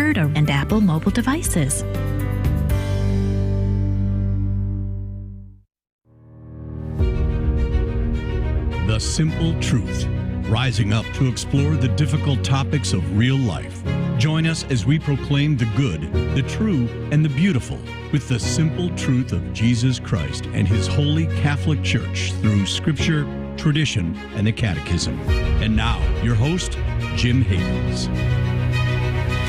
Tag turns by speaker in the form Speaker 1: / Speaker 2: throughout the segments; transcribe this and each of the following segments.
Speaker 1: Android and Apple mobile devices.
Speaker 2: The Simple Truth, rising up to explore the difficult topics of real life. Join us as we proclaim the good, the true, and the beautiful with the simple truth of Jesus Christ and His holy Catholic Church through Scripture, tradition, and the Catechism. And now, your host, Jim Havens.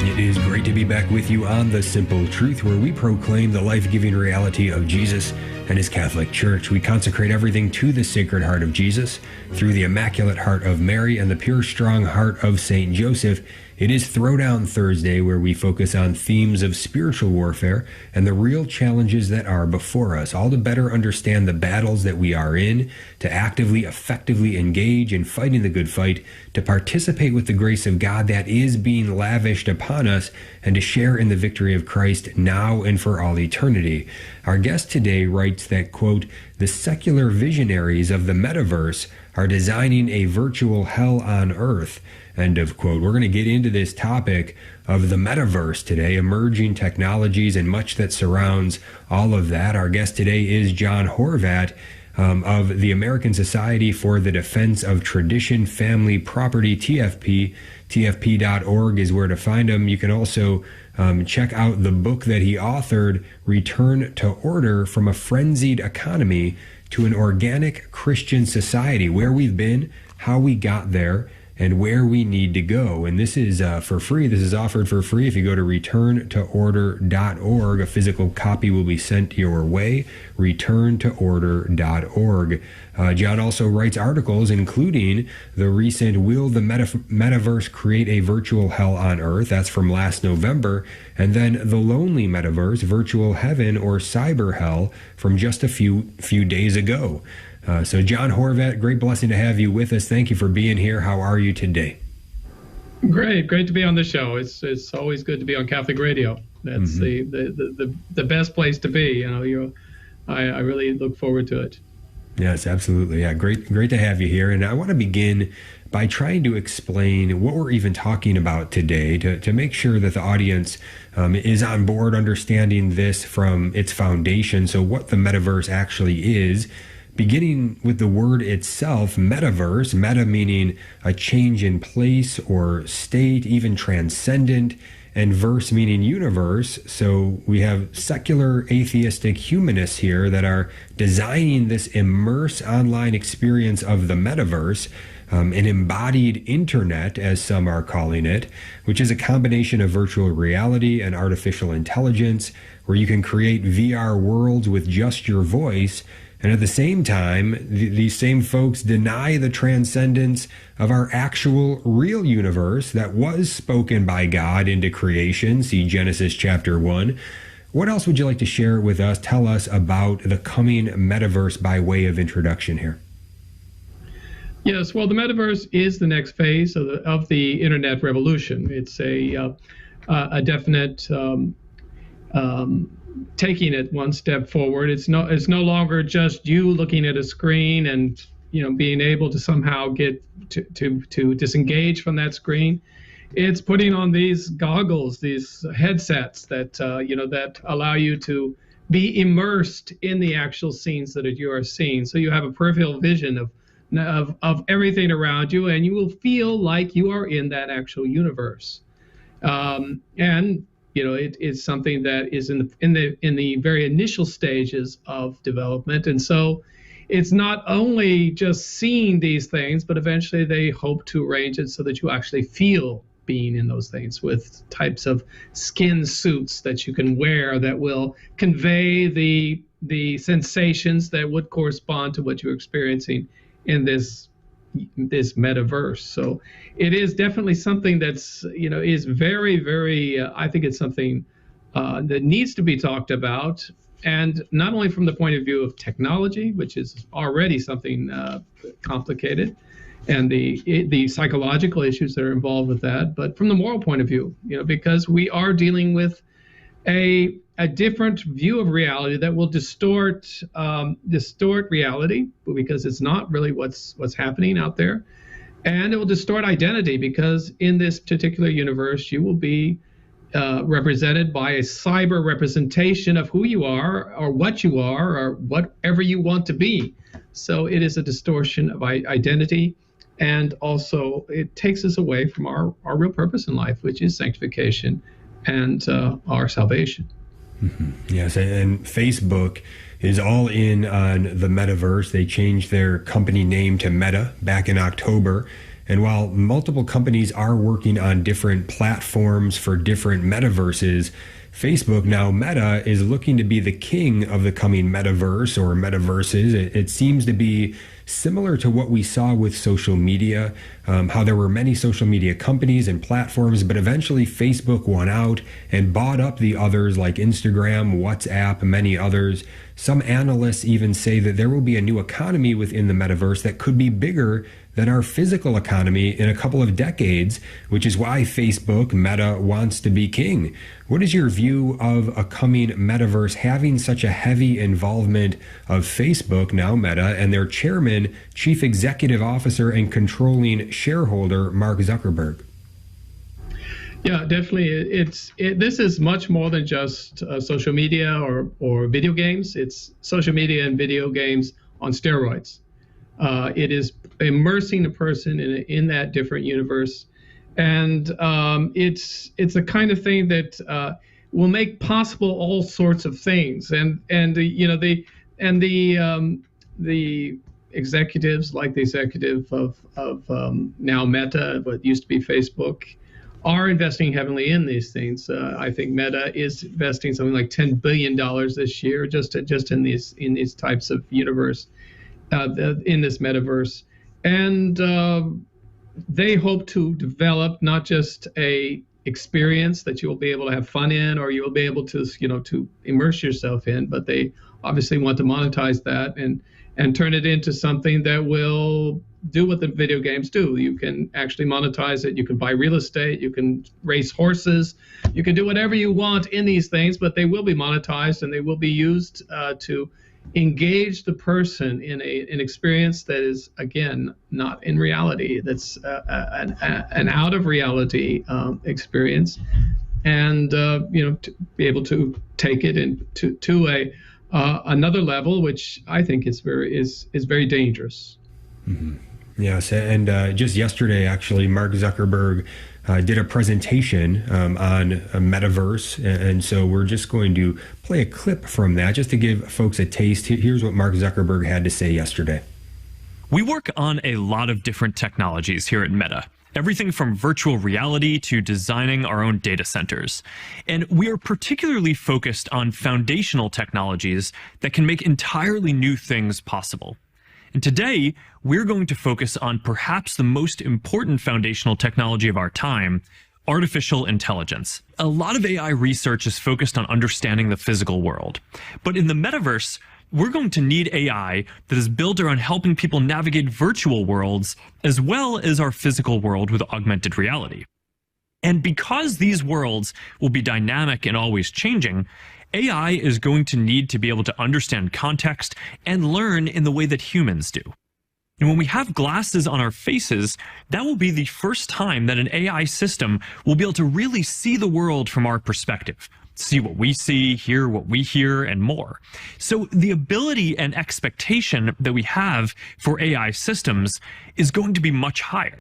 Speaker 3: It is great to be back with you on The Simple Truth, where we proclaim the life-giving reality of Jesus and His Catholic Church. We consecrate everything to the Sacred Heart of Jesus through the Immaculate Heart of Mary and the pure, strong heart of Saint Joseph. It is Throwdown Thursday, where we focus on themes of spiritual warfare and the real challenges that are before us, all to better understand the battles that we are in, to actively, effectively engage in fighting the good fight, to participate with the grace of God that is being lavished upon us, and to share in the victory of Christ now and for all eternity. Our guest today writes that, quote, "The secular visionaries of the Metaverse are designing a virtual hell on earth," end of quote. We're going to get into this topic of the Metaverse today, emerging technologies and much that surrounds all of that. Our guest today is John Horvat of the American Society for the Defense of Tradition, Family, Property, TFP. TFP.org is where to find him. You can also check out the book that he authored, Return to Order: From a Frenzied Economy to an Organic Christian Society, where we've been, how we got there, and where we need to go. And this is for free. This is offered for free. If you go to returntoorder.org, a physical copy will be sent your way, returntoorder.org. John also writes articles, including the recent Will the Metaverse Create a Virtual Hell on Earth? That's from last November. And then The Lonely Metaverse, Virtual Heaven or Cyber Hell, from just a few days ago. So John Horvat, great blessing to have you with us. Thank you for being here. How are you today?
Speaker 4: Great to be on the show. It's always good to be on Catholic radio. That's the best place to be. I really look forward to it.
Speaker 3: Yes, absolutely. Yeah, great to have you here. And I want to begin by trying to explain what we're even talking about today to make sure that the audience is on board understanding this from its foundation. So what the Metaverse actually is, beginning with the word itself, metaverse, meta meaning a change in place or state, even transcendent, and verse meaning universe. So we have secular atheistic humanists here that are designing this immerse online experience of the metaverse, an embodied internet, as some are calling it, which is a combination of virtual reality and artificial intelligence, where you can create VR worlds with just your voice. And at the same time, these same folks deny the transcendence of our actual real universe that was spoken by God into creation. See Genesis chapter 1. What else would you like to share with us? Tell us about the coming metaverse by way of introduction here.
Speaker 4: Yes, well, the metaverse is the next phase of the internet revolution. It's a definite taking it one step forward. It's no longer just you looking at a screen and being able to somehow get to disengage from that screen. It's putting on these goggles, these headsets that that allow you to be immersed in the actual scenes that you are seeing. So you have a peripheral vision of everything around you, and you will feel like you are in that actual universe. And it is something that is in the very initial stages of development. And so it's not only just seeing these things, but eventually they hope to arrange it so that you actually feel being in those things, with types of skin suits that you can wear that will convey the sensations that would correspond to what you're experiencing in this metaverse. So it is definitely something that's is very, very I think it's something that needs to be talked about, and not only from the point of view of technology, which is already something complicated, and the psychological issues that are involved with that, but from the moral point of view, because we are dealing with a different view of reality that will distort reality, because it's not really what's happening out there. And it will distort identity, because in this particular universe, you will be represented by a cyber representation of who you are or what you are or whatever you want to be. So it is a distortion of identity, and also it takes us away from our real purpose in life, which is sanctification and our salvation.
Speaker 3: Mm-hmm. Yes, and Facebook is all in on the metaverse. They changed their company name to Meta back in October. And while multiple companies are working on different platforms for different metaverses, Facebook, now Meta, is looking to be the king of the coming metaverse or metaverses. It seems to be similar to what we saw with social media, how there were many social media companies and platforms, but eventually Facebook won out and bought up the others like Instagram, WhatsApp, many others. Some analysts even say that there will be a new economy within the metaverse that could be bigger than our physical economy in a couple of decades, which is why Facebook, Meta, wants to be king. What is your view of a coming metaverse having such a heavy involvement of Facebook, now Meta, and their chairman, chief executive officer, and controlling shareholder, Mark Zuckerberg?
Speaker 4: Yeah, definitely. This is much more than just social media or video games. It's social media and video games on steroids. It is immersing a person in that different universe, and it's a kind of thing that will make possible all sorts of things. And the executives, like the executive of now Meta, what used to be Facebook, are investing heavily in these things. I think Meta is investing something like $10 billion this year just in these types of universe. In this metaverse, and they hope to develop not just a experience that you will be able to have fun in, or you will be able to to immerse yourself in, but they obviously want to monetize that and turn it into something that will do what the video games do. You can actually monetize it. You can buy real estate. You can race horses. You can do whatever you want in these things, but they will be monetized, and they will be used to engage the person in an experience that is, again, not in reality. That's an out of reality experience, and to be able to take it to another level, which I think is very dangerous.
Speaker 3: Mm-hmm. Yes, and just yesterday, actually, Mark Zuckerberg did a presentation on a metaverse, and so we're just going to play a clip from that just to give folks a taste. Here's what Mark Zuckerberg had to say yesterday.
Speaker 5: We work on a lot of different technologies here at Meta. Everything from virtual reality to designing our own data centers. And we are particularly focused on foundational technologies that can make entirely new things possible. And today, we're going to focus on perhaps the most important foundational technology of our time, artificial intelligence. A lot of AI research is focused on understanding the physical world. But in the metaverse, we're going to need AI that is built around helping people navigate virtual worlds as well as our physical world with augmented reality. And because these worlds will be dynamic and always changing, AI is going to need to be able to understand context and learn in the way that humans do. And when we have glasses on our faces, that will be the first time that an AI system will be able to really see the world from our perspective, see what we see, hear what we hear, and more. So the ability and expectation that we have for AI systems is going to be much higher.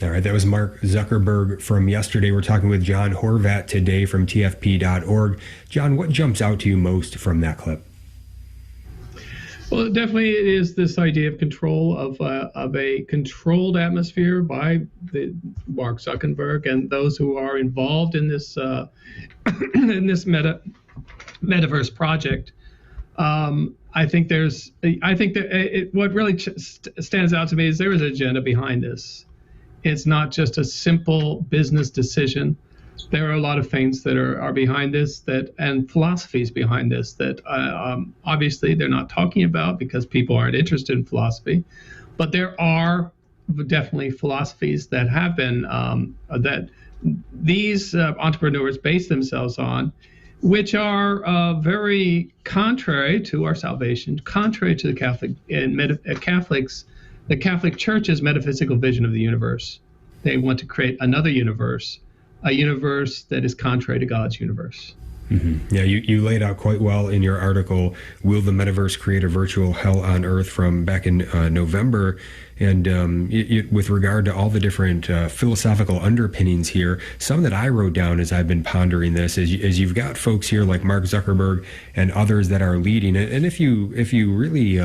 Speaker 3: All right, that was Mark Zuckerberg from yesterday. We're talking with John Horvat today from tfp.org. John, what jumps out to you most from that clip?
Speaker 4: Well, definitely it is this idea of control of a controlled atmosphere by the Mark Zuckerberg and those who are involved in this metaverse project. I think what really stands out to me is there is an agenda behind this. It's not just a simple business decision. There are a lot of things that are behind this, and philosophies behind this that obviously they're not talking about because people aren't interested in philosophy. But there are definitely philosophies that have been that these entrepreneurs base themselves on, which are very contrary to our salvation, contrary to the Catholic Church's metaphysical vision of the universe. They want to create another universe a universe that is contrary to God's universe.
Speaker 3: Mm-hmm. Yeah, you laid out quite well in your article, Will the Metaverse Create a Virtual Hell on Earth, from back in November. And with regard to all the different philosophical underpinnings here, some that I wrote down as I've been pondering this is you've got folks here like Mark Zuckerberg and others that are leading it. And if you really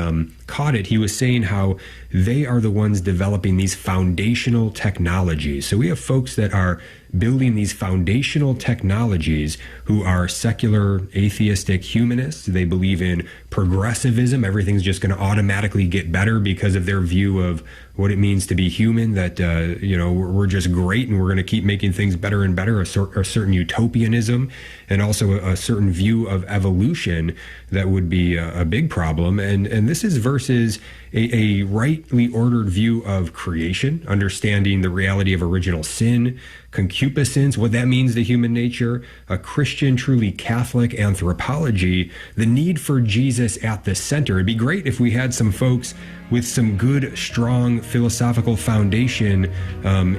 Speaker 3: caught it, he was saying how they are the ones developing these foundational technologies. So we have folks that are building these foundational technologies who are secular, atheistic humanists. They believe in progressivism. Everything's just going to automatically get better because of their view of what it means to be human, that, we're just great and we're going to keep making things better and better, a certain utopianism, and also a certain view of evolution that would be a big problem. And this is versus a rightly ordered view of creation, understanding the reality of original sin, concupiscence, what that means to human nature, a Christian, truly Catholic anthropology, the need for Jesus at the center. It'd be great if we had some folks with some good, strong philosophical foundation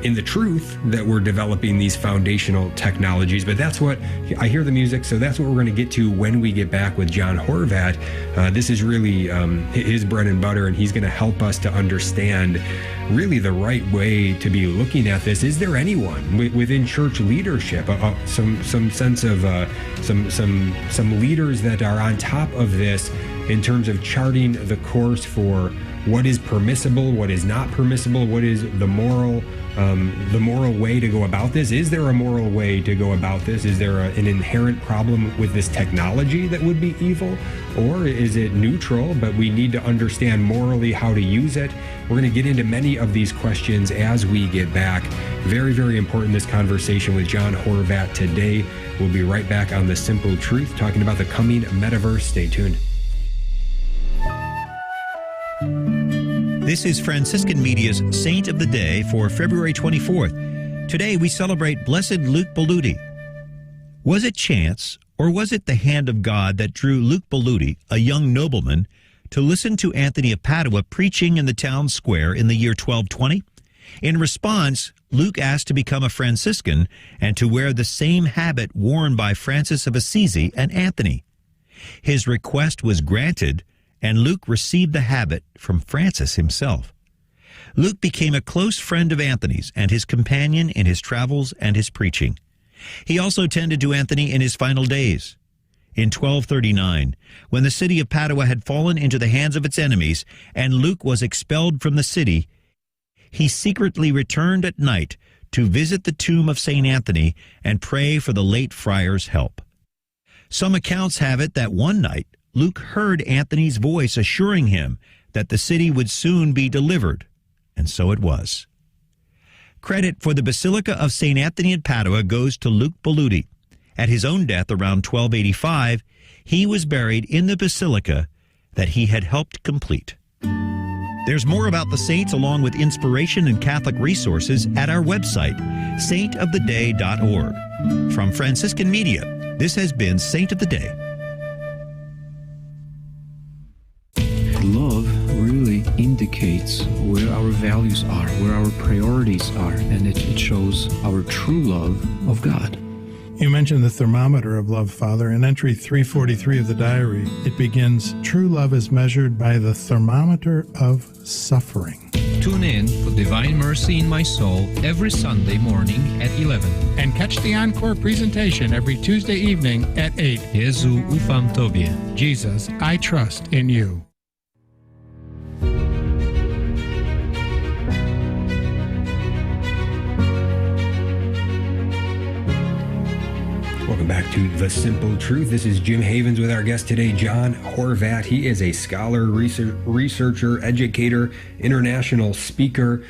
Speaker 3: in the truth that we're developing these foundational technologies. But that's what I hear the music, so that's what we're going to get to when we get back with John Horvat. This is really his bread and butter, and he's going to help us to understand really the right way to be looking at this. Is there anyone within church leadership, some sense of some leaders that are on top of this in terms of charting the course for what is permissible, what is not permissible, what is the moral way to go about this? Is there a moral way to go about this? Is there an inherent problem with this technology that would be evil? Or is it neutral, but we need to understand morally how to use it? We're going to get into many of these questions as we get back. Very, very important, this conversation with John Horvat today. We'll be right back on The Simple Truth, talking about the coming metaverse. Stay tuned.
Speaker 6: This is Franciscan Media's Saint of the Day for February 24th. Today we celebrate Blessed Luke Belluti. Was it chance, or was it the hand of God that drew Luke Belluti, a young nobleman, to listen to Anthony of Padua preaching in the town square in the year 1220? In response, Luke asked to become a Franciscan and to wear the same habit worn by Francis of Assisi and Anthony. His request was granted, and Luke received the habit from Francis himself. Luke became a close friend of Anthony's and his companion in his travels and his preaching. He also tended to Anthony in his final days. In 1239, when the city of Padua had fallen into the hands of its enemies and Luke was expelled from the city, he secretly returned at night to visit the tomb of St. Anthony and pray for the late friar's help. Some accounts have it that one night, Luke heard Anthony's voice assuring him that the city would soon be delivered, and so it was. Credit for the Basilica of St. Anthony at Padua goes to Luke Belluti. At his own death around 1285, he was buried in the basilica that he had helped complete. There's more about the saints along with inspiration and Catholic resources at our website, saintoftheday.org. From Franciscan Media, this has been Saint of the Day.
Speaker 7: Love really indicates where our values are, where our priorities are, and it shows our true love of God.
Speaker 8: You mentioned the thermometer of love, Father. In entry 343 of the diary, it begins, true love is measured by the thermometer of suffering.
Speaker 9: Tune in for Divine Mercy in My Soul every Sunday morning at 11.
Speaker 10: And catch the encore presentation every Tuesday evening at 8.
Speaker 9: Jezu ufam Tobie.
Speaker 10: Jesus, I trust in you.
Speaker 3: Welcome back to The Simple Truth. This is Jim Havens with our guest today, John Horvat. He is a scholar, researcher, educator, international speaker.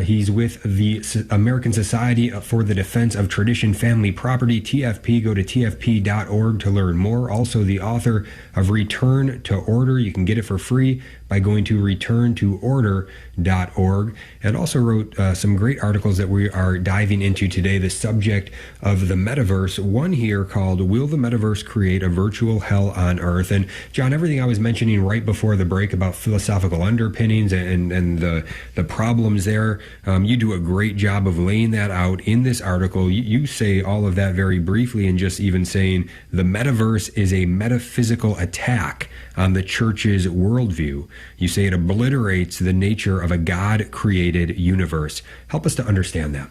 Speaker 3: He's with the American Society for the Defense of Tradition Family Property, TFP. Go to tfp.org to learn more. Also the author of Return to Order. You can get it for free by going to returntoorder.org, and also wrote some great articles that we are diving into today, the subject of the metaverse. One here called, Will the Metaverse Create a Virtual Hell on Earth? And John, everything I was mentioning right before the break about philosophical underpinnings and the problems there, there. You do a great job of laying that out in this article. You say all of that very briefly, and just even saying the metaverse is a metaphysical attack on the church's worldview. You say it obliterates the nature of a God-created universe. Help us to understand that.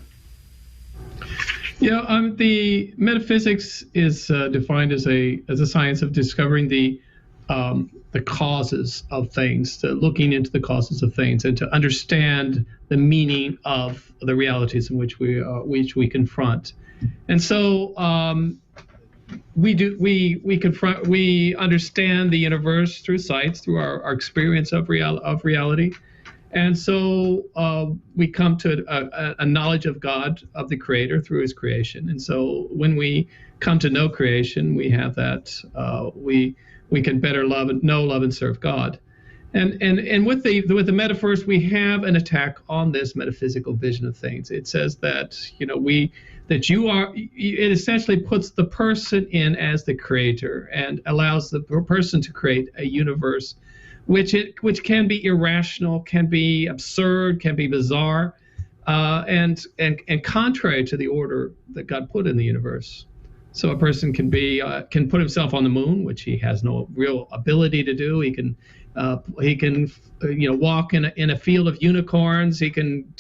Speaker 4: Yeah, the metaphysics is defined as a science of discovering the causes of things, to looking into the causes of things, and to understand the meaning of the realities in which we confront. And so we understand the universe through sight, through our experience of reality. And so we come to a knowledge of God, of the Creator, through His creation. And so when we come to know creation, we have that we can better know, love, and serve God. And with the metaverse, we have an attack on this metaphysical vision of things. It says that it essentially puts the person in as the creator and allows the person to create a universe which can be irrational, can be absurd, can be bizarre, and contrary to the order that God put in the universe. So a person can put himself on the moon, which he has no real ability to do. He can walk in a field of unicorns. He can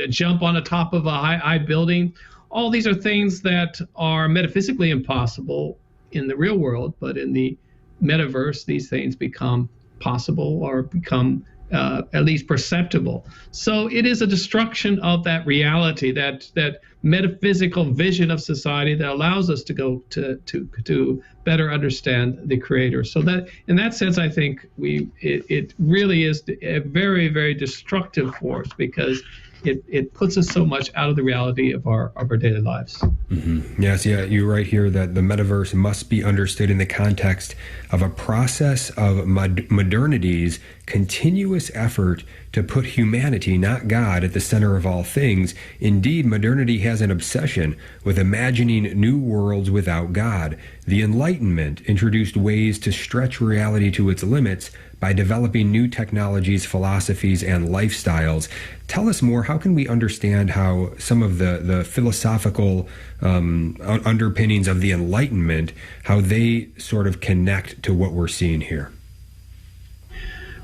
Speaker 4: jump on the top of a high building. All these are things that are metaphysically impossible in the real world, but in the metaverse, these things become possible or become at least perceptible. So it is a destruction of that reality, that metaphysical vision of society that allows us to go to better understand the Creator. So that, in that sense, I think it really is a very, very destructive force, because it puts us so much out of the reality of our daily lives.
Speaker 3: Mm-hmm. Yes, yeah, you write here that the metaverse must be understood in the context of a process of modernity's continuous effort to put humanity, not God, at the center of all things. Indeed, modernity has an obsession with imagining new worlds without God. The Enlightenment introduced ways to stretch reality to its limits by developing new technologies, philosophies, and lifestyles. Tell us more. How can we understand how some of the philosophical underpinnings of the Enlightenment, how they sort of connect to what we're seeing here?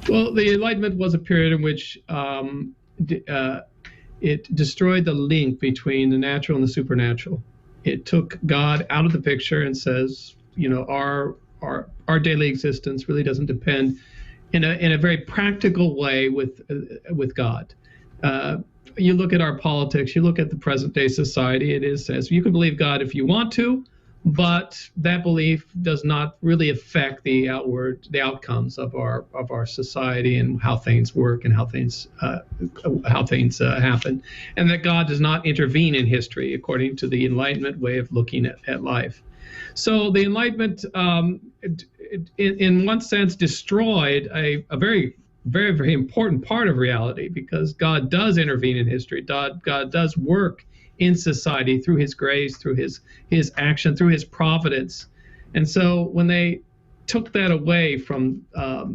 Speaker 4: Well, the Enlightenment was a period in which it destroyed the link between the natural and the supernatural. It took God out of the picture and says, our daily existence really doesn't depend in a very practical way with God. You look at our politics, you look at the present day society, it says you can believe God if you want to, but that belief does not really affect the outcomes of our society and how things work and how things happen, and that God does not intervene in history according to the Enlightenment way of looking at life. So the Enlightenment, in one sense, destroyed a very, very, very important part of reality, because God does intervene in history. God does work in society through His grace, through His action, through His providence. And so when they took that away from out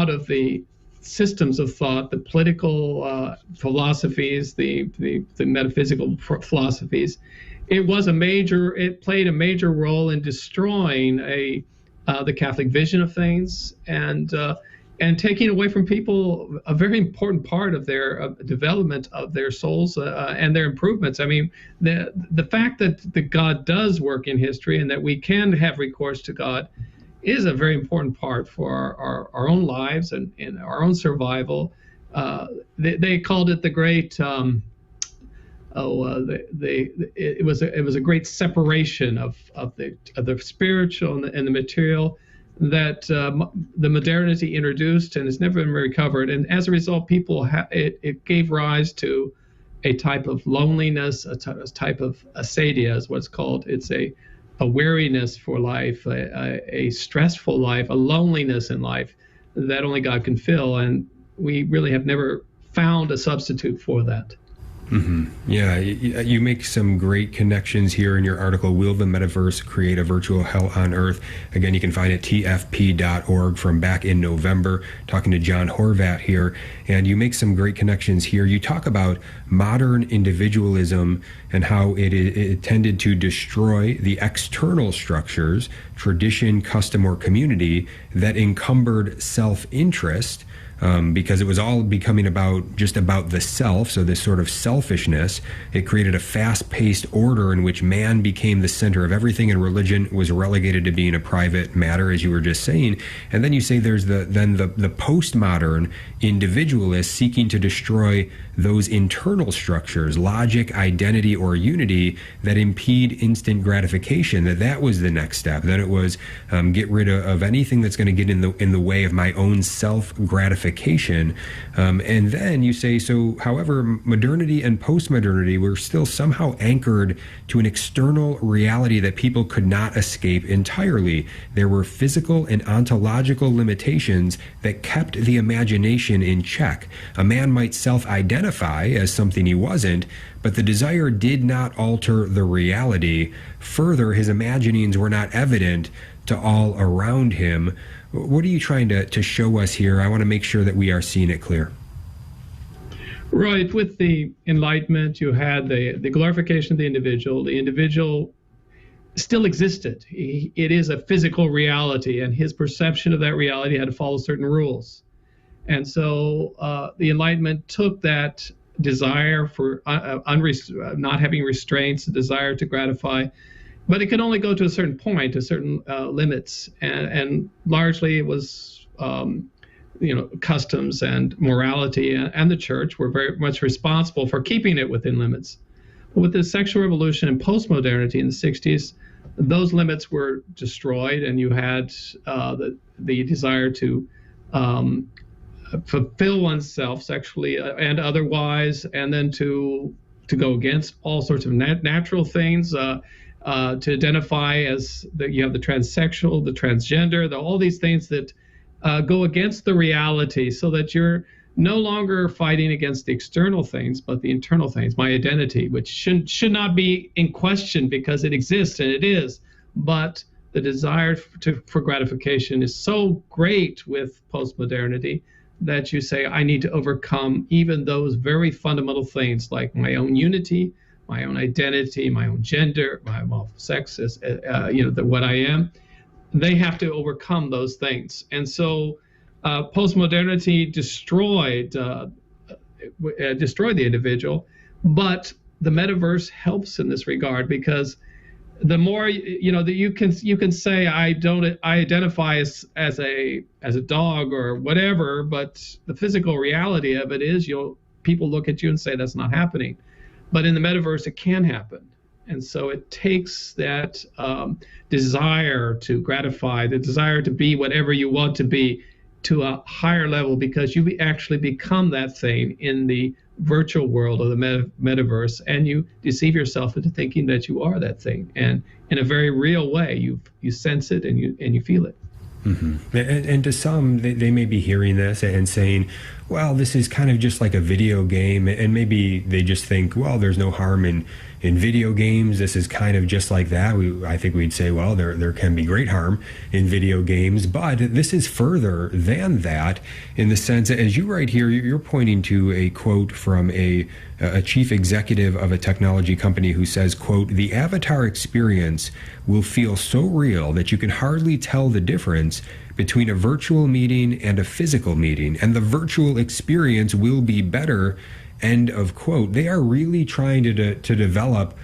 Speaker 4: of the systems of thought, the political philosophies, the metaphysical philosophies, it played a major role in destroying the Catholic vision of things, and taking away from people a very important part of their development of their souls and their improvements. I mean, the fact that God does work in history and that we can have recourse to God is a very important part for our own lives and our own survival. They called it the great. It was a great separation of the spiritual and the material that the modernity introduced, and has never been recovered. And as a result, it gave rise to a type of loneliness, a type of acedia is what's called. It's a weariness for life, a stressful life, a loneliness in life that only God can fill. And we really have never found a substitute for that.
Speaker 3: Yeah, you make some great connections here in your article, Will the Metaverse Create a Virtual Hell on Earth? Again, you can find it tfp.org from back in November, talking to John Horvat here. And you make some great connections here. You talk about modern individualism and how it tended to destroy the external structures, tradition, custom, or community that encumbered self-interest, because it was all becoming just about the self, so this sort of selfishness. It created a fast-paced order in which man became the center of everything, and religion was relegated to being a private matter, as you were just saying. And then you say there's the postmodern individualist seeking to destroy those internal structures, logic, identity, or unity that impede instant gratification. That was the next step. Then it was get rid of anything that's going to get in the way of my own self-gratification. And then you say, so however, modernity and postmodernity were still somehow anchored to an external reality that people could not escape entirely. There were physical and ontological limitations that kept the imagination in check. A man might self-identify as something he wasn't, but the desire did not alter the reality. Further, his imaginings were not evident to all around him. What are you trying to show us here? I want to make sure that we are seeing it clear.
Speaker 4: Right. With the Enlightenment, you had the glorification of the individual. The individual still existed. It is a physical reality, and his perception of that reality had to follow certain rules. And so the Enlightenment took that desire for not having restraints, the desire to gratify, but it could only go to a certain point, to certain limits, and largely it was, customs and morality, and the church were very much responsible for keeping it within limits. But with the sexual revolution and postmodernity in the 60s, those limits were destroyed, and you had the desire to fulfill oneself sexually and otherwise, and then to go against all sorts of natural things, to identify as you have the transsexual, the transgender, all these things that go against the reality, so that you're no longer fighting against the external things, but the internal things, my identity, which should not be in question because it exists, and it is. But the desire for gratification is so great with postmodernity that you say, I need to overcome even those very fundamental things like my own unity, my own identity, my own gender, my own sex, what I am. They have to overcome those things. And so postmodernity destroyed the individual, but the metaverse helps in this regard, because the more that you can say I identify as a dog or whatever, but the physical reality of it is people look at you and say that's not happening. But in the metaverse, it can happen. And so it takes that desire to gratify, the desire to be whatever you want to be, to a higher level, because you actually become that thing in the virtual world of the metaverse, and you deceive yourself into thinking that you are that thing. And in a very real way, you sense it and you feel it.
Speaker 3: Mm-hmm. And to some, they may be hearing this and saying, well, this is kind of just like a video game. And maybe they just think, well, there's no harm in video games. This is kind of just like that. I think we'd say, well, there can be great harm in video games. But this is further than that, in the sense that, as you write here, you're pointing to a quote from a chief executive of a technology company who says, quote, the avatar experience will feel so real that you can hardly tell the difference between a virtual meeting and a physical meeting, and the virtual experience will be better, end of quote. They are really trying to develop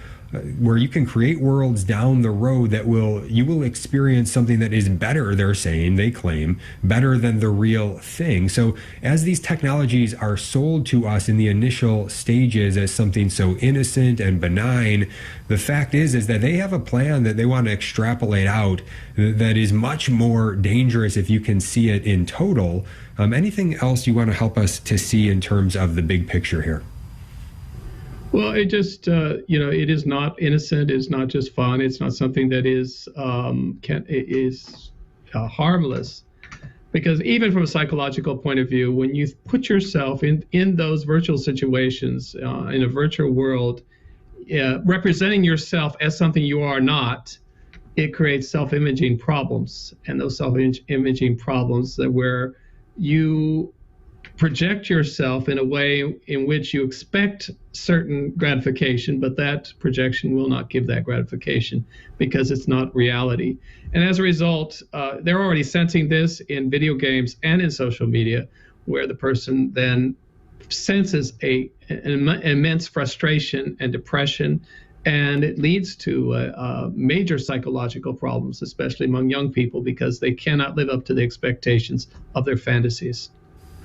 Speaker 3: where you can create worlds down the road that you will experience something that is better, they claim, better than the real thing. So as these technologies are sold to us in the initial stages as something so innocent and benign, the fact is that they have a plan that they want to extrapolate out that is much more dangerous if you can see it in total. Anything else you want to help us to see in terms of the big picture here?
Speaker 4: Well, it just, it is not innocent. It's not just fun. It's not something that is harmless. Because even from a psychological point of view, when you put yourself in those virtual situations, in a virtual world, representing yourself as something you are not, it creates self-imaging problems. And those self-imaging problems that where you project yourself in a way in which you expect certain gratification, but that projection will not give that gratification because it's not reality. And as a result, they're already sensing this in video games and in social media, where the person then senses an immense frustration and depression, and it leads to major psychological problems, especially among young people, because they cannot live up to the expectations of their fantasies.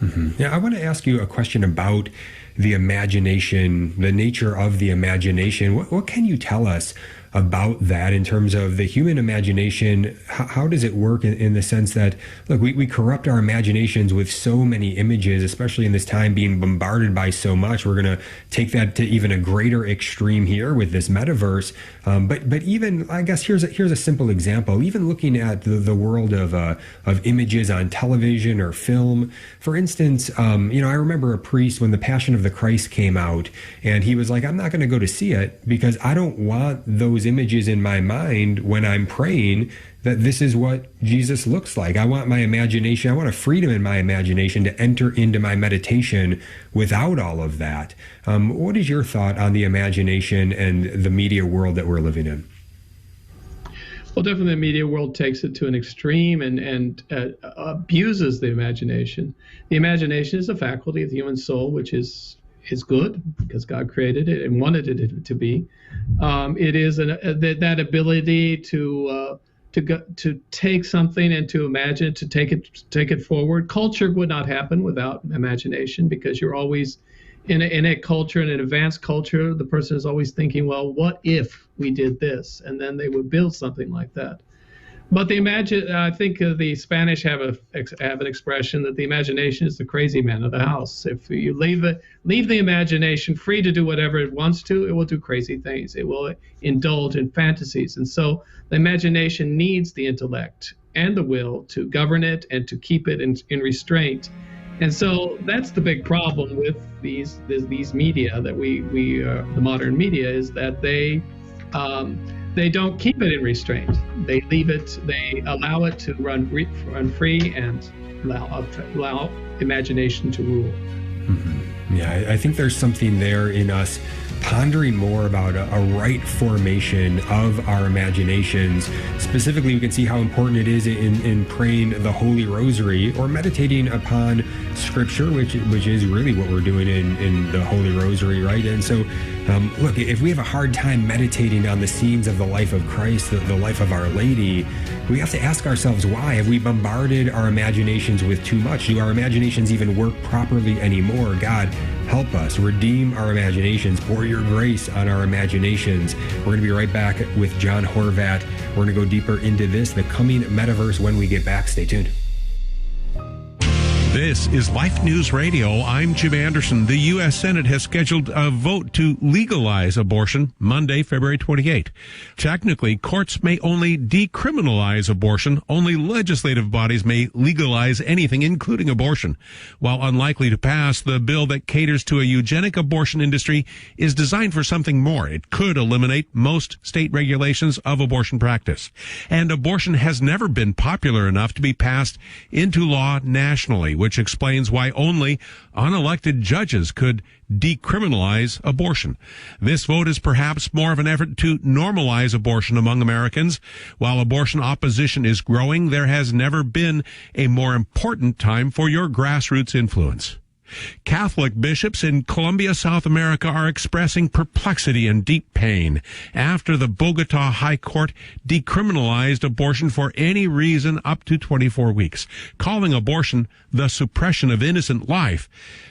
Speaker 3: Mm-hmm. Yeah, I want to ask you a question about the imagination, the nature of the imagination. What can you tell us about that in terms of the human imagination? How does it work in the sense that, look, we corrupt our imaginations with so many images, especially in this time being bombarded by so much. We're going to take that to even a greater extreme here with this metaverse. But even, I guess, here's a simple example. Even looking at the world of images on television or film, for instance, I remember a priest when The Passion of the Christ came out, and he was like, I'm not going to go to see it because I don't want those images in my mind when I'm praying that this is what Jesus looks like. I want my imagination, I want a freedom in my imagination to enter into my meditation without all of that. What is your thought on the imagination and the media world that we're living in?
Speaker 4: Well, definitely the media world takes it to an extreme and abuses the imagination. The imagination is a faculty of the human soul, which is good because God created it and wanted it to be. It is that ability to take something and to imagine, to take it forward. Culture would not happen without imagination, because you're always in a culture, in an advanced culture, the person is always thinking, well, what if we did this? And then they would build something like that. But I think the Spanish have an expression that the imagination is the crazy man of the house. If you leave the imagination free to do whatever it wants to, it will do crazy things. It will indulge in fantasies. And so the imagination needs the intellect and the will to govern it and to keep it in restraint. And so that's the big problem with these media that the modern media, is that they don't keep it in restraint. They allow it to run free and allow imagination to rule.
Speaker 3: Mm-hmm. Yeah, I think there's something there in us pondering more about a right formation of our imaginations. Specifically, we can see how important it is in praying the Holy Rosary or meditating upon Scripture, which is really what we're doing in the Holy Rosary, right? And so, look, if we have a hard time meditating on the scenes of the life of Christ, the life of Our Lady, we have to ask ourselves why. Have we bombarded our imaginations with too much? Do our imaginations even work properly anymore? God, help us redeem our imaginations. Pour your grace on our imaginations. We're going to be right back with John Horvat. We're going to go deeper into this, the coming metaverse, when we get back. Stay tuned.
Speaker 2: This is Life News Radio. I'm Jim Anderson. The U.S. Senate has scheduled a vote to legalize abortion Monday, February 28. Technically, courts may only decriminalize abortion. Only legislative bodies may legalize anything, including abortion. While unlikely to pass, the bill that caters to a eugenic abortion industry is designed for something more. It could eliminate most state regulations of abortion practice. And abortion has never been popular enough to be passed into law nationally, which explains why only unelected judges could decriminalize abortion. This vote is perhaps more of an effort to normalize abortion among Americans. While abortion opposition is growing, there has never been a more important time for your grassroots influence. Catholic bishops in Colombia, South America, are expressing perplexity and deep pain after the Bogota High Court decriminalized abortion for any reason up to 24 weeks, calling abortion the suppression of innocent life.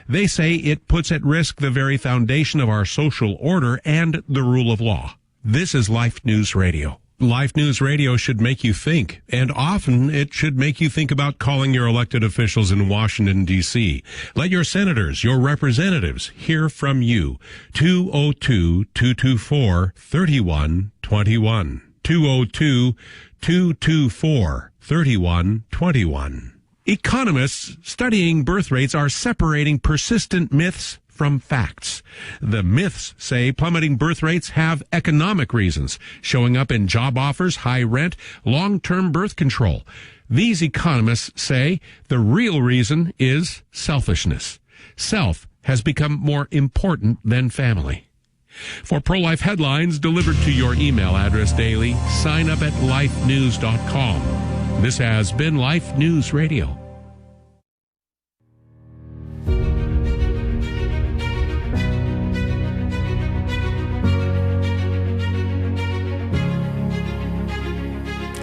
Speaker 2: They say it puts at risk the very foundation of our social order and the rule of law. This is Life News Radio. Life News Radio should make you think, and often it should make you think about calling your elected officials in Washington, D.C. Let your senators, your representatives, hear from you. 202-224-3121. 202-224-3121.
Speaker 11: Economists studying birth rates are separating persistent myths from facts. The myths say plummeting birth rates have economic reasons, showing up in job offers, high rent, long-term birth control. These economists say the real reason is selfishness. Self has become more important than family. For pro-life headlines delivered to your email address daily, sign up at lifenews.com. This has been Life News Radio.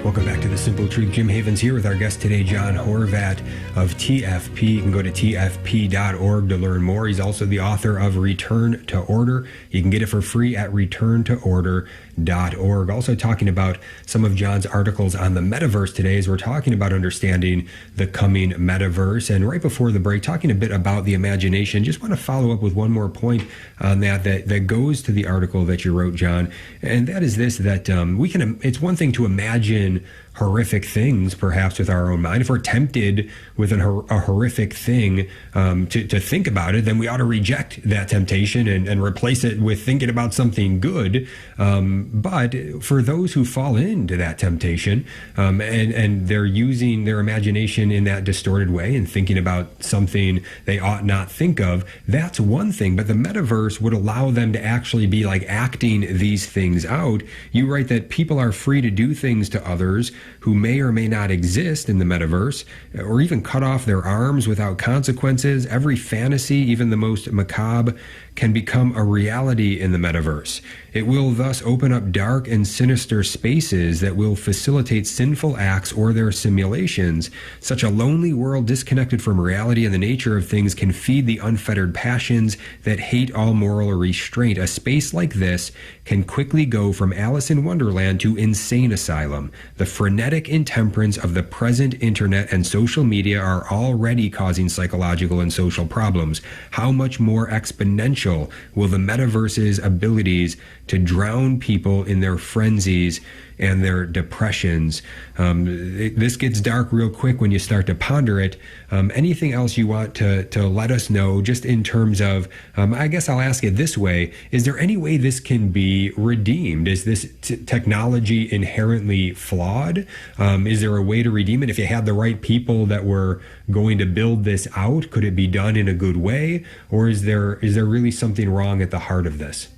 Speaker 3: Welcome back to The Simple Truth. Jim Havens here with our guest today, John Horvat of TFP. You can go to tfp.org to learn more. He's also the author of Return to Order. You can get it for free at returntoorder.org. Also talking about some of John's articles on the Metaverse today as we're talking about understanding the coming Metaverse. And right before the break, talking a bit about the imagination. Just want to follow up with one more point on that goes to the article that you wrote, John. And that is this, that it's one thing to imagine horrific things, perhaps with our own mind. If we're tempted with a horrific thing to think about it, then we ought to reject that temptation and replace it with thinking about something good. But for those who fall into that temptation and they're using their imagination in that distorted way and thinking about something they ought not think of, that's one thing. But the Metaverse would allow them to actually be like acting these things out. You write that people are free to do things to others who may or may not exist in the Metaverse, or even cut off their arms without consequences. Every fantasy, even the most macabre, can become a reality in the Metaverse. It will thus open up dark and sinister spaces that will facilitate sinful acts or their simulations. Such a lonely world disconnected from reality and the nature of things can feed the unfettered passions that hate all moral restraint. A space like this can quickly go from Alice in Wonderland to insane asylum. The frenetic intemperance of the present internet and social media are already causing psychological and social problems. How much more exponential will the Metaverse's abilities to drown people in their frenzies and their depressions? This gets dark real quick when you start to ponder it. Anything else you want to let us know, just in terms of, I guess I'll ask it this way, is there any way this can be redeemed? Is this technology inherently flawed? Is there a way to redeem it? If you had the right people that were going to build this out, could it be done in a good way? Or is there really something wrong at the heart of this?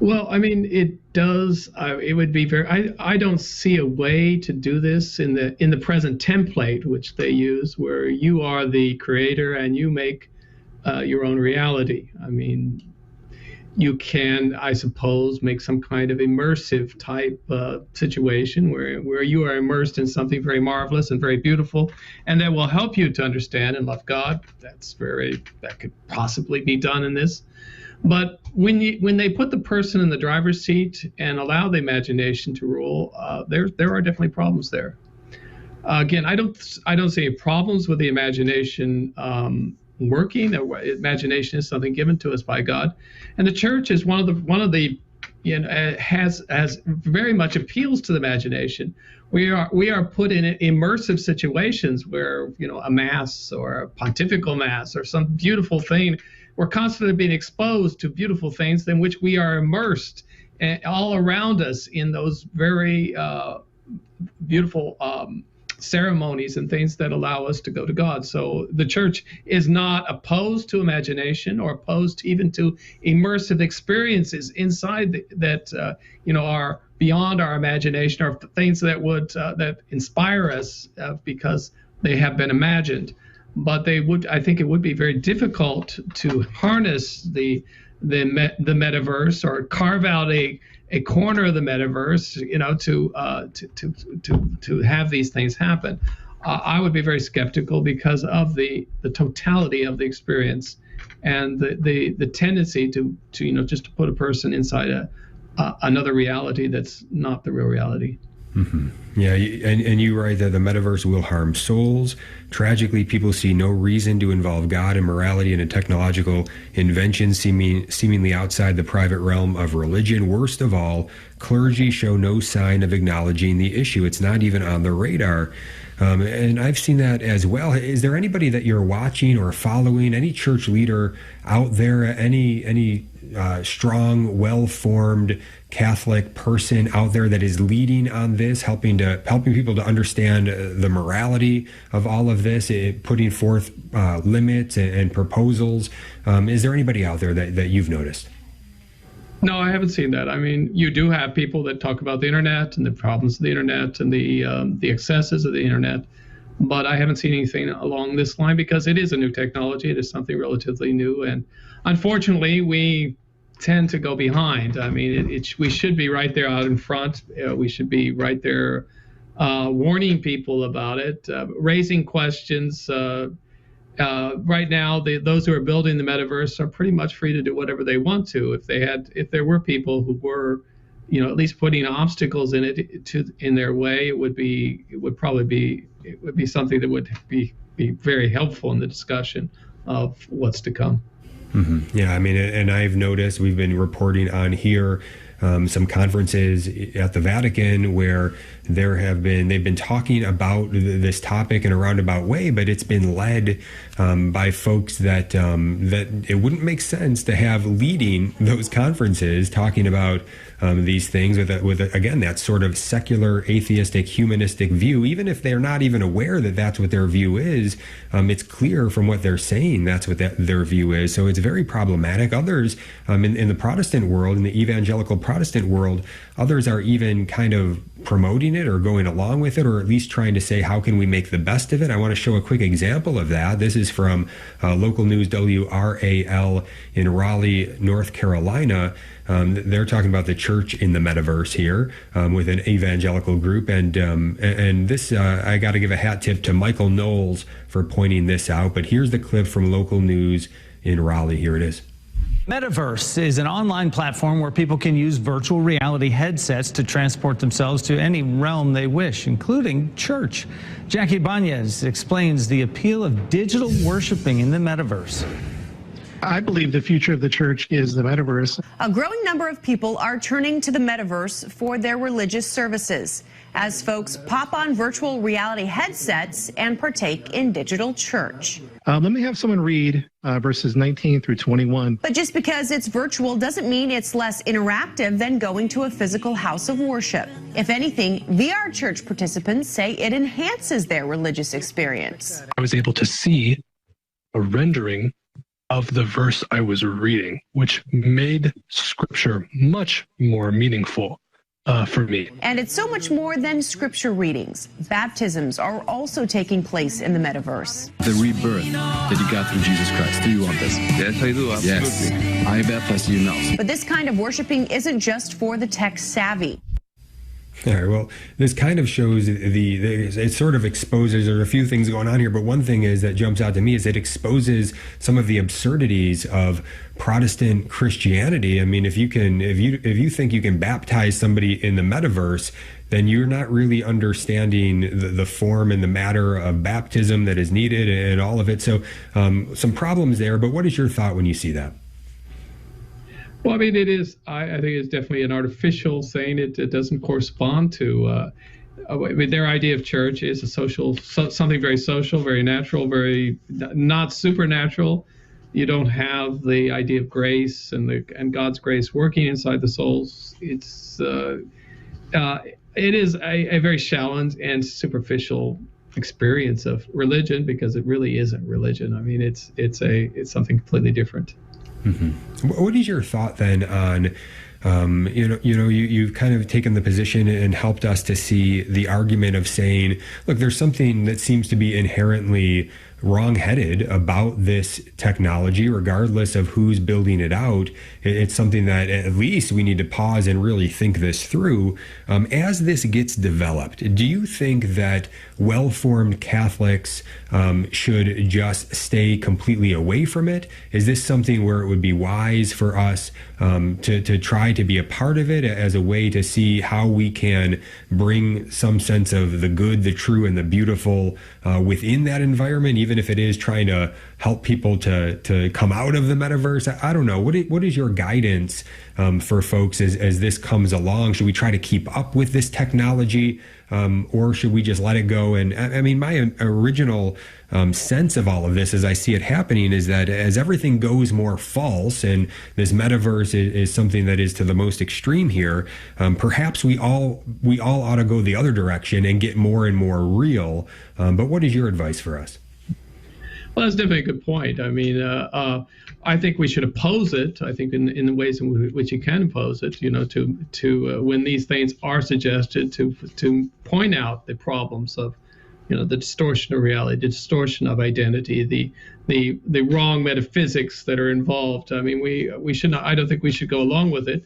Speaker 4: Well, I mean, it does. It would be very. I don't see a way to do this in the present template which they use, where you are the creator and you make your own reality. I mean, you can, I suppose, make some kind of immersive type situation where you are immersed in something very marvelous and very beautiful, and that will help you to understand and love God. That could possibly be done in this. But when they put the person in the driver's seat and allow the imagination to rule, there are definitely problems there. Again, I don't see any problems with the imagination working. Imagination is something given to us by God, and the church is one of the has very much appeals to the imagination. We are put in immersive situations where a mass or a pontifical mass or some beautiful thing. We're constantly being exposed to beautiful things in which we are immersed all around us in those very beautiful ceremonies and things that allow us to go to God. So the church is not opposed to imagination or opposed even to immersive experiences inside that are beyond our imagination, or things that would that inspire us because they have been imagined. But I think it would be very difficult to harness the metaverse or carve out a corner of the metaverse, to have these things happen. I would be very skeptical because of the totality of the experience and the tendency to just to put a person inside another reality that's not the real reality.
Speaker 3: Mm-hmm. Yeah, and you write that the metaverse will harm souls. Tragically, people see no reason to involve God and morality in a technological invention seemingly outside the private realm of religion. Worst of all, clergy show no sign of acknowledging the issue. It's not even on the radar. And I've seen that as well. Is there anybody that you're watching or following, any church leader out there, any strong, well-formed Catholic person out there that is leading on this, helping people to understand the morality of all of this, putting forth limits and proposals? Is there anybody out there that you've noticed?
Speaker 4: No, I haven't seen that. I mean, you do have people that talk about the internet and the problems of the internet and the excesses of the internet, but I haven't seen anything along this line because it is a new technology. It is something relatively new, and unfortunately, we tend to go behind. I mean, we should be right there out in front. We should be right there warning people about it, raising questions. Right now, those who are building the metaverse are pretty much free to do whatever they want to. If there were people who were, at least putting obstacles in their way, it would be something that would be very helpful in the discussion of what's to come.
Speaker 3: Mm-hmm. Yeah, I mean, and I've noticed we've been reporting on here some conferences at the Vatican where they've been talking about this topic in a roundabout way, but it's been led by folks that it wouldn't make sense to have leading those conferences talking about these things with again, that sort of secular, atheistic, humanistic view. Even if they're not even aware that that's what their view is, it's clear from what they're saying that's what their view is. So it's very problematic. Others in the Protestant world, in the evangelical Protestant world, others are even kind of promoting it or going along with it, or at least trying to say, how can we make the best of it? I want to show a quick example of that. This is from local news WRAL in Raleigh, North Carolina. They're talking about the church in the metaverse here with an evangelical group. And this, I got to give a hat tip to Michael Knowles for pointing this out. But here's the clip from local news in Raleigh. Here it is.
Speaker 12: Metaverse is an online platform where people can use virtual reality headsets to transport themselves to any realm they wish, including church. Jackie Banez explains the appeal of digital worshiping in the metaverse.
Speaker 13: I believe the future of the church is the metaverse.
Speaker 14: A growing number of people are turning to the metaverse for their religious services as folks pop on virtual reality headsets and partake in digital church.
Speaker 13: Let me have someone read verses 19 through 21.
Speaker 14: But just because it's virtual doesn't mean it's less interactive than going to a physical house of worship. If anything, VR church participants say it enhances their religious experience.
Speaker 15: I was able to see a rendering of the verse I was reading, which made scripture much more meaningful for me.
Speaker 14: And it's so much more than scripture readings. Baptisms are also taking place in the metaverse.
Speaker 16: The rebirth that you got through Jesus Christ. Do you want this?
Speaker 17: Yes, I do. Absolutely.
Speaker 16: Yes. I baptize you now.
Speaker 14: But this kind of worshiping isn't just for the tech savvy.
Speaker 3: All right, well, this kind of shows it sort of exposes, there are a few things going on here, but one thing is that jumps out to me is it exposes some of the absurdities of Protestant Christianity. I mean, if you think you can baptize somebody in the metaverse, then you're not really understanding the form and the matter of baptism that is needed and all of it. So some problems there, but what is your thought when you see that?
Speaker 4: Well, I mean, it is. I think it's definitely an artificial saying. It doesn't correspond to. I mean, their idea of church is a social, something very social, very natural, very not supernatural. You don't have the idea of grace and God's grace working inside the souls. It is a very shallow and superficial experience of religion because it really isn't religion. I mean, it's something completely different.
Speaker 3: Mm-hmm. What is your thought then on, you've kind of taken the position and helped us to see the argument of saying, look, there's something that seems to be inherently wrongheaded about this technology, regardless of who's building it out. It's something that at least we need to pause and really think this through. As this gets developed, do you think that well-formed Catholics should just stay completely away from it? Is this something where it would be wise for us to try to be a part of it as a way to see how we can bring some sense of the good, the true, and the beautiful within that environment, even if it is trying to help people to come out of the metaverse? I don't know. What is your guidance for folks as this comes along? Should we try to keep up with this technology, or should we just let it go? And I mean, my original sense of all of this as I see it happening is that as everything goes more false, and this metaverse is something that is to the most extreme here, perhaps we all ought to go the other direction and get more and more real. But what is your advice for us?
Speaker 4: Well, that's definitely a good point. I mean, I think we should oppose it. I think in the ways in which you can oppose it, to when these things are suggested, to point out the problems of, the distortion of reality, the distortion of identity, the wrong metaphysics that are involved. I mean, we should not. I don't think we should go along with it.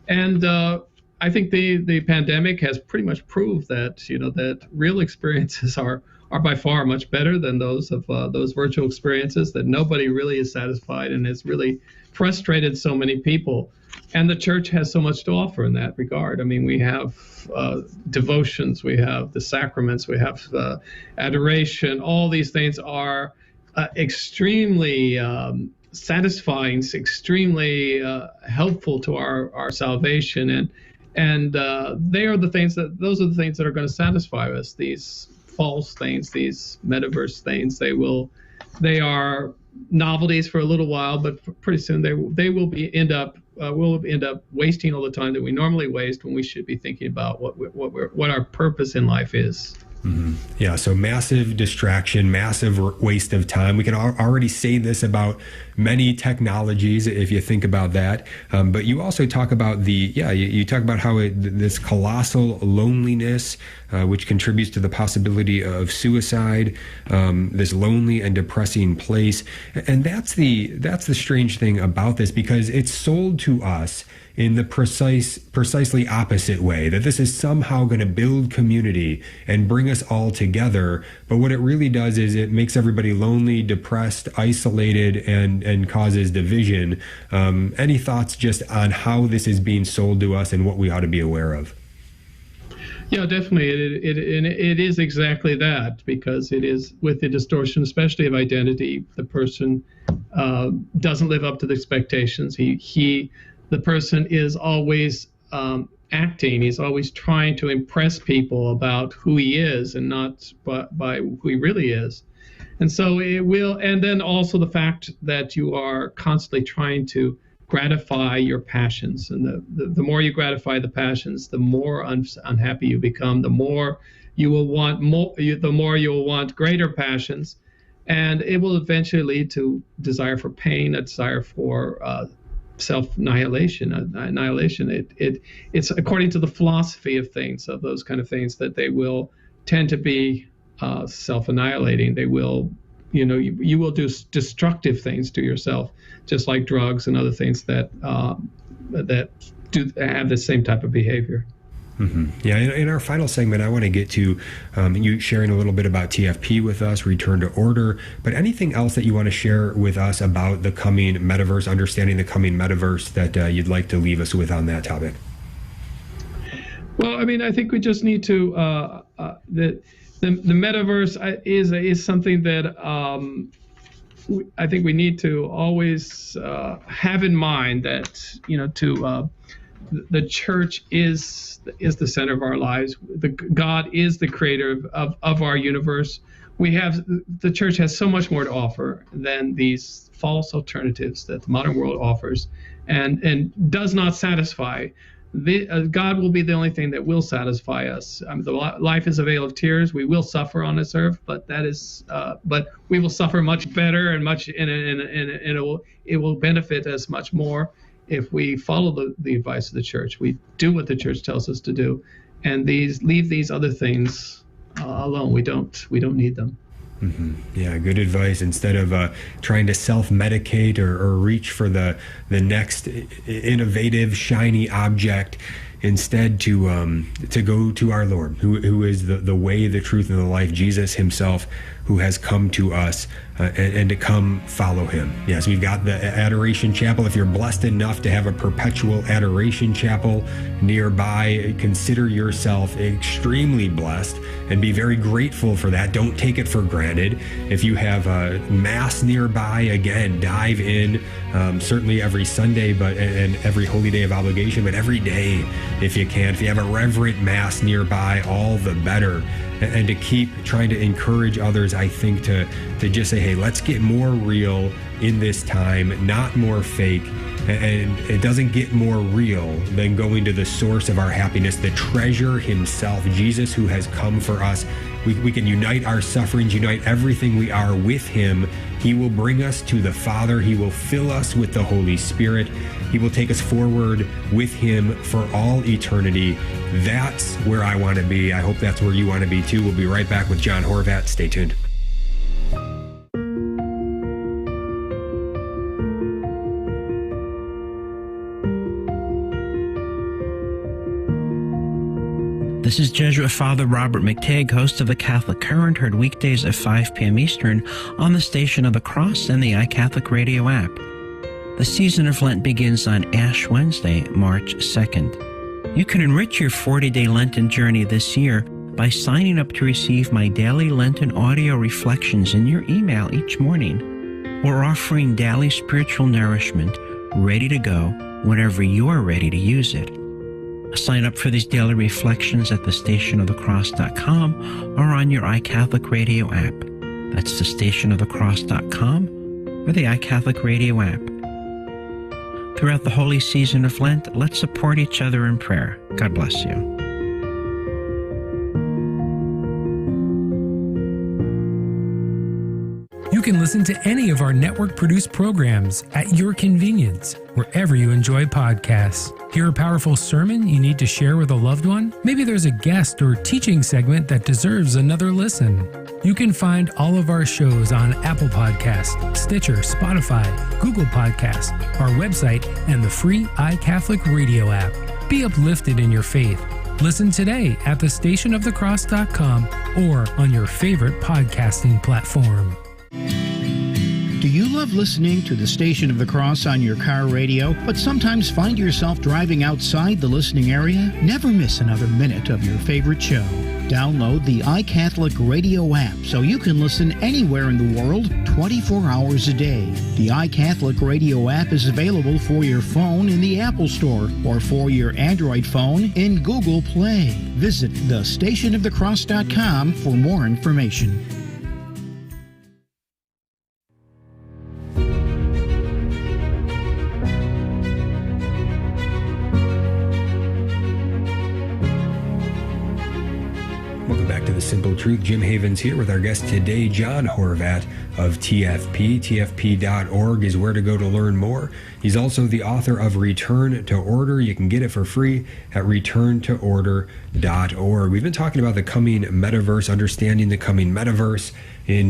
Speaker 4: And I think the pandemic has pretty much proved that that real experiences are by far much better than those of those virtual experiences, that nobody really is satisfied, and has really frustrated so many people. And the church has so much to offer in that regard. I mean, we have devotions, we have the sacraments, we have adoration. All these things are extremely satisfying, extremely helpful to our salvation, and those are the things that are going to satisfy us. These false things, these metaverse things, they are novelties for a little while, but pretty soon they will end up wasting all the time that we normally waste when we should be thinking about what our purpose in life is.
Speaker 3: Mm-hmm. Yeah, so massive distraction, massive waste of time. We can already say this about many technologies if you think about that. But you also talk about you talk about how this colossal loneliness, which contributes to the possibility of suicide, this lonely and depressing place. And that's the strange thing about this, because it's sold to us in the precisely opposite way, that this is somehow going to build community and bring us all together. But what it really does is it makes everybody lonely, depressed, isolated, and causes division. Any thoughts just on how this is being sold to us and what we ought to be aware of?
Speaker 4: Yeah, definitely. It is exactly that, because it is with the distortion, especially of identity. The person doesn't live up to the expectations. The person is always acting. He's always trying to impress people about who he is, and not by who he really is. And so it will. And then also the fact that you are constantly trying to gratify your passions, and the more you gratify the passions, the more unhappy you become. The more you will want the more you will want greater passions, and it will eventually lead to desire for pain, a desire for self-annihilation. It's according to the philosophy of things, of those kind of things, that they will tend to be self-annihilating. They will, you will do destructive things to yourself, just like drugs and other things that do have the same type of behavior.
Speaker 3: Mm-hmm. Yeah, in our final segment, I want to get to you sharing a little bit about TFP with us, Return to Order, but anything else that you want to share with us about the coming metaverse, understanding the coming metaverse, that you'd like to leave us with on that topic?
Speaker 4: Well, I mean, I think we just need to, the metaverse is something that I think we need to always have in mind, that, the church is the center of our lives. God is the creator of our universe. The church has so much more to offer than these false alternatives that the modern world offers, and does not satisfy. God will be the only thing that will satify us. The life is a vale of tears. We will suffer on this earth, but but we will suffer much better, and it will benefit us much more if we follow the advice of the church. We do what the church tells us to do, and leave these other things alone. We don't need them.
Speaker 3: Yeah, good advice. Instead of trying to self-medicate or reach for the next innovative, shiny object, instead to go to our Lord, who is the way, the truth, and the life, Jesus himself, who has come to us, and to come follow him. Yes, we've got the Adoration Chapel. If you're blessed enough to have a perpetual Adoration Chapel nearby, consider yourself extremely blessed and be very grateful for that. Don't take it for granted. If you have a Mass nearby, again, dive in, certainly every Sunday and every holy day of obligation, but every day if you can. If you have a reverent Mass nearby, all the better. And to keep trying to encourage others, I think, to just say, hey, let's get more real in this time, not more fake. And it doesn't get more real than going to the source of our happiness, the treasure himself, Jesus, who has come for us. We can unite our sufferings, unite everything we are with him. He will bring us to the Father. He will fill us with the Holy Spirit. He will take us forward with him for all eternity. That's where I want to be. I hope that's where you want to be too. We'll be right back with John Horvat. Stay tuned.
Speaker 17: This is Jesuit Father Robert McTagg, host of the Catholic Current, heard weekdays at 5 p.m. Eastern on the Station of the Cross and the iCatholic Radio app. The season of Lent begins on Ash Wednesday, March 2nd. You can enrich your 40-day Lenten journey this year by signing up to receive my daily Lenten audio reflections in your email each morning, or offering daily spiritual nourishment ready to go whenever you're ready to use it. Sign up for these daily reflections at thestationofthecross.com or on your iCatholic Radio app. That's thestationofthecross.com or the iCatholic Radio app. Throughout the holy season of Lent, let's support each other in prayer. God bless you.
Speaker 18: You can listen to any of our network-produced programs at your convenience, wherever you enjoy podcasts. Hear a powerful sermon you need to share with a loved one? Maybe there's a guest or teaching segment that deserves another listen. You can find all of our shows on Apple Podcasts, Stitcher, Spotify, Google Podcasts, our website, and the free iCatholic Radio app. Be uplifted in your faith. Listen today at thestationofthecross.com or on your favorite podcasting platform.
Speaker 19: Do you love listening to the Station of the Cross on your car radio, but sometimes find yourself driving outside the listening area? Never miss another minute of your favorite show. Download the iCatholic Radio app so you can listen anywhere in the world 24 hours a day. The iCatholic Radio app is available for your phone in the Apple Store or for your Android phone in Google Play. Visit thestationofthecross.com for more information.
Speaker 3: Simple Truth. Jim Havens here with our guest today, John Horvat of TFP. TFP.org is where to go to learn more. He's also the author of Return to Order. You can get it for free at returntoorder.org. We've been talking about the coming metaverse, understanding the coming metaverse in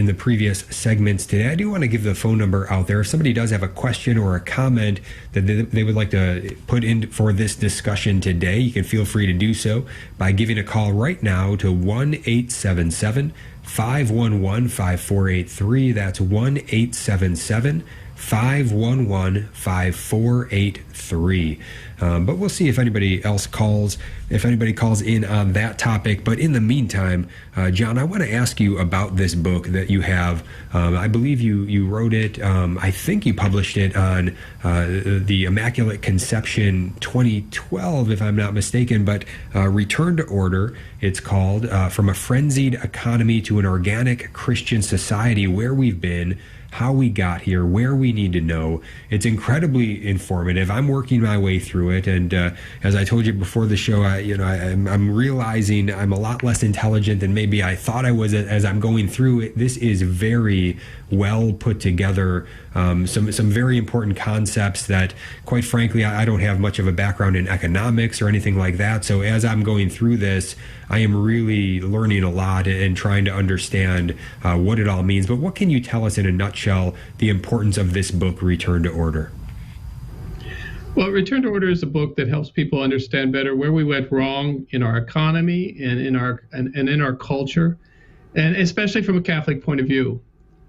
Speaker 3: the previous segments today. I do want to give the phone number out there. If somebody does have a question or a comment that they would like to put in for this discussion today, you can feel free to do so by giving a call right now to 1-877-511-5483. That's 1-877-511-5483. But we'll see if anybody else calls, if anybody calls in on that topic. But in the meantime, John, I want to ask you about this book that you have. I believe you wrote it. I think you published it on the Immaculate Conception 2012, if I'm not mistaken. But Return to Order, it's called, From a Frenzied Economy to an Organic Christian Society, Where We've Been, how we got here, where we need to know. It's incredibly informative. I'm working my way through it, and as I told you before the show, I'm realizing I'm a lot less intelligent than maybe I thought I was as I'm going through it. This is very well put together. Some very important concepts that, quite frankly, I don't have much of a background in economics or anything like that. So as I'm going through this, I am really learning a lot and trying to understand what it all means. But what can you tell us in a nutshell the importance of this book, Return to Order?
Speaker 4: Well, Return to Order is a book that helps people understand better where we went wrong in our economy and in our culture, and especially from a Catholic point of view.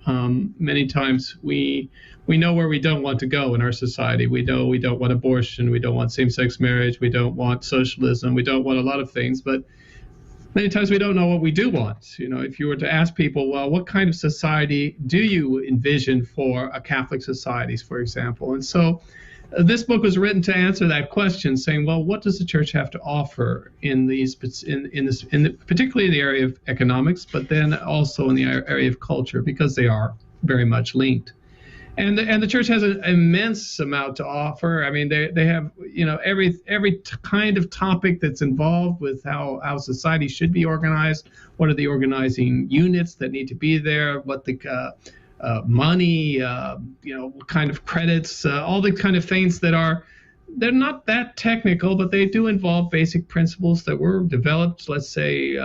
Speaker 4: Many times we know where we don't want to go in our society. We know we don't want abortion, we don't want same-sex marriage, we don't want socialism, we don't want a lot of things, but many times we don't know what we do want. If you were to ask people, well, what kind of society do you envision for a Catholic society, for example? And so this book was written to answer that question, saying, well, what does the church have to offer particularly in the area of economics, but then also in the area of culture, because they are very much linked. And the church has an immense amount to offer. I mean, they have every kind of topic that's involved with how society should be organized. What are the organizing units that need to be there? What the money, what kind of credits, all the kind of things they're not that technical, but they do involve basic principles that were developed, let's say,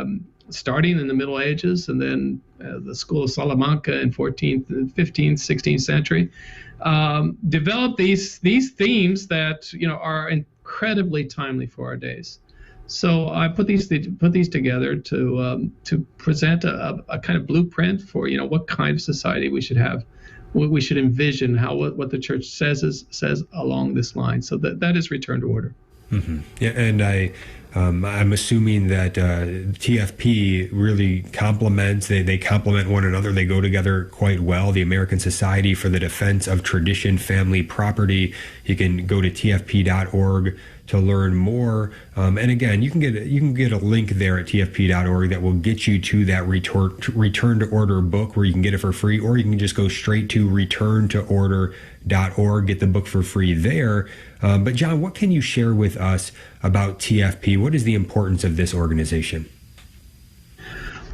Speaker 4: starting in the Middle Ages, and then the School of Salamanca in 14th, 15th, 16th century, developed these themes that are incredibly timely for our days. So I put these together to present a kind of blueprint for what kind of society we should have, what we should envision, what the church says along this line. So that is Return to Order.
Speaker 3: Mm-hmm. Yeah, and I'm assuming that TFP really complements, they complement one another. They go together quite well. The American Society for the Defense of Tradition, Family, Property. You can go to tfp.org to learn more. And again, you can get a link there at tfp.org that will get you to that Return to Order book, where you can get it for free, or you can just go straight to returntoorder.org, get the book for free there. But John, what can you share with us about TFP? What is the importance of this organization?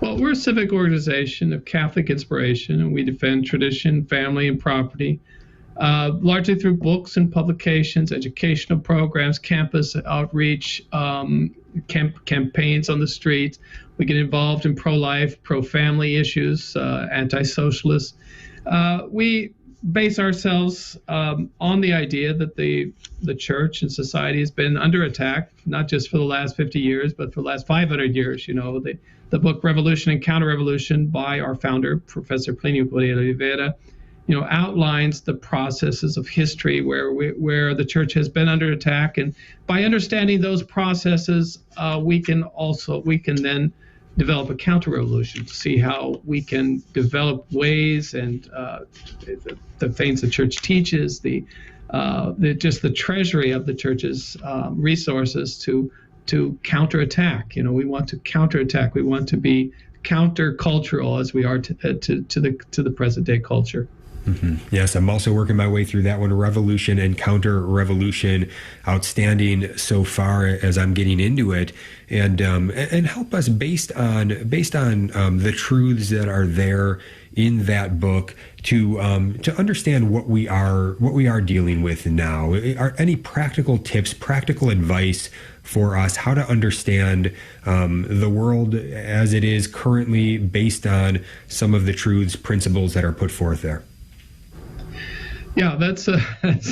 Speaker 4: Well, we're a civic organization of Catholic inspiration, and we defend tradition, family, and property, largely through books and publications, educational programs, campus outreach, campaigns on the streets. We get involved in pro-life, pro-family issues, anti-socialist. We base ourselves on the idea that the church and society has been under attack, not just for the last 50 years, but for the last 500 years. The book Revolution and Counter-Revolution by our founder, Professor Plinio Correa de Oliveira, outlines the processes of history where the church has been under attack. And by understanding those processes, we can then develop a counter-revolution to see how we can develop ways and the things the church teaches, just the treasury of the church's resources to counterattack. We want to counterattack. We want to be countercultural as we are to the present day culture.
Speaker 3: Mm-hmm. Yes, I'm also working my way through that one, Revolution and Counter-Revolution. Outstanding so far as I'm getting into it, and help us based on the truths that are there in that book to understand what we are dealing with now. Are any practical tips, practical advice for us how to understand the world as it is currently, based on some of the truths, principles that are put forth there?
Speaker 4: Yeah, that's a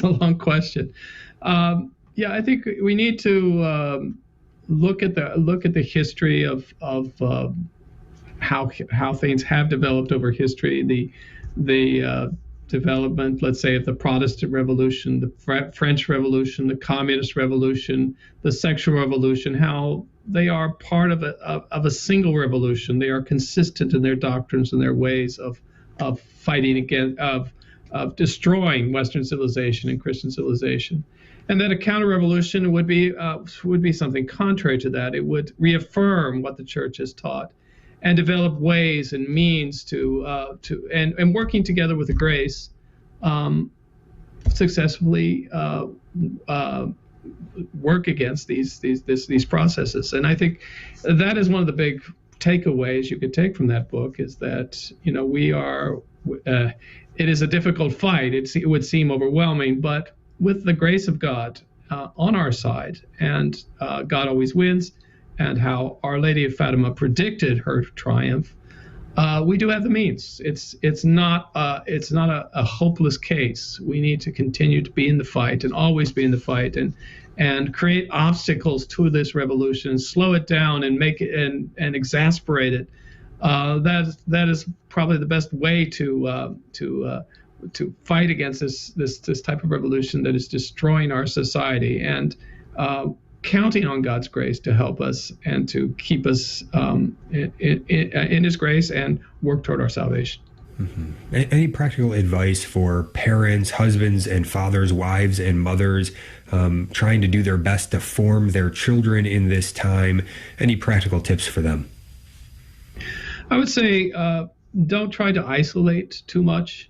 Speaker 4: long question. I think we need to look at the history of how things have developed over history. The development, let's say, of the Protestant Revolution, the French Revolution, the Communist Revolution, the Sexual Revolution, how they are part of a single revolution. They are consistent in their doctrines and their ways of fighting against of destroying Western civilization and Christian civilization, and that a counter-revolution would be something contrary to that. It would reaffirm what the church has taught, and develop ways and means and working together with the grace, successfully work against these processes. And I think that is one of the big takeaways you could take from that book, is that we are. It is a difficult fight. It would seem overwhelming, but with the grace of God on our side, and God always wins, and how Our Lady of Fatima predicted her triumph, we do have the means. It's not a hopeless case. We need to continue to be in the fight and always be in the fight, and create obstacles to this revolution, slow it down, and make it and exasperate it. That is probably the best way to fight against this type of revolution that is destroying our society, and counting on God's grace to help us and to keep us in His grace and work toward our salvation.
Speaker 3: Mm-hmm. Any practical advice for parents, husbands and fathers, wives and mothers, trying to do their best to form their children in this time? Any practical tips for them?
Speaker 4: I would say don't try to isolate too much.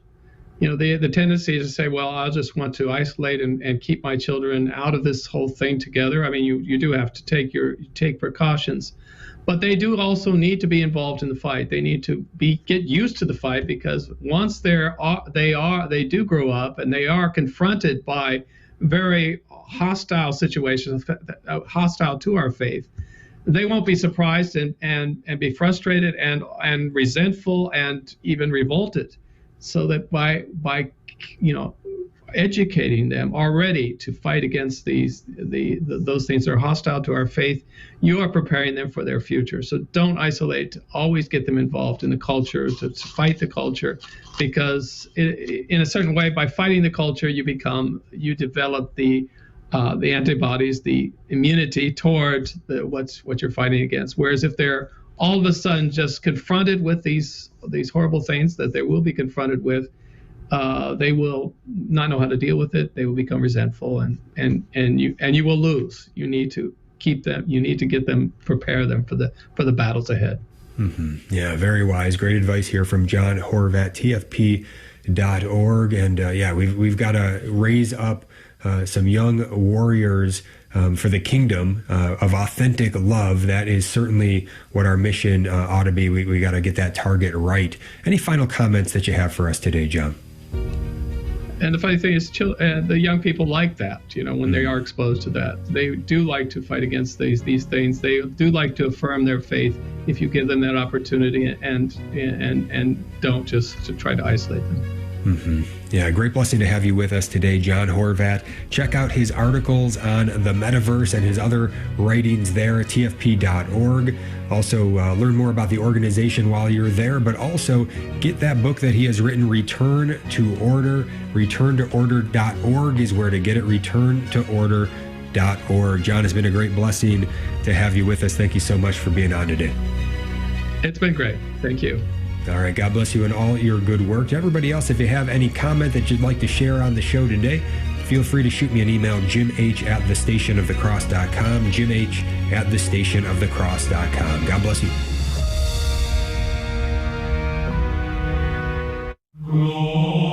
Speaker 4: The tendency is to say, well, I just want to isolate and keep my children out of this whole thing together. I mean, you do have to take precautions, but they do also need to be involved in the fight. They need to get used to the fight, because once they do grow up and they are confronted by very hostile situations, hostile to our faith, they won't be surprised and be frustrated and resentful and even revolted. So that by educating them already to fight against those things that are hostile to our faith, you are preparing them for their future. So don't isolate. Always get them involved in the culture, to fight the culture, because in a certain way, by fighting the culture, you develop the antibodies, the immunity toward what you're fighting against. Whereas if they're all of a sudden just confronted with these horrible things that they will be confronted with, they will not know how to deal with it. They will become resentful, and you will lose. You need to keep them. You need to prepare them for the battles ahead.
Speaker 3: Mm-hmm. Yeah, very wise. Great advice here from John Horvat, TFP.org, and we've got to raise up some young warriors for the kingdom of authentic love. That is certainly what our mission ought to be. We got to get that target right. Any final comments that you have for us today, John?
Speaker 4: And the funny thing is, the young people like that. When they are exposed to that, they do like to fight against these things. They do like to affirm their faith if you give them that opportunity, and don't just to try to isolate them.
Speaker 3: Mm-hmm. Yeah, great blessing to have you with us today, John Horvat. Check out his articles on the Metaverse and his other writings there at tfp.org. Also, learn more about the organization while you're there, but also get that book that he has written, Return to Order. Returntoorder.org is where to get it, returntoorder.org. John, it's been a great blessing to have you with us. Thank you so much for being on today.
Speaker 4: It's been great. Thank you.
Speaker 3: All right, God bless you and all your good work. To everybody else, if you have any comment that you'd like to share on the show today, feel free to shoot me an email, jimh@thestationofthecross.com, jimh@thestationofthecross.com. God bless you.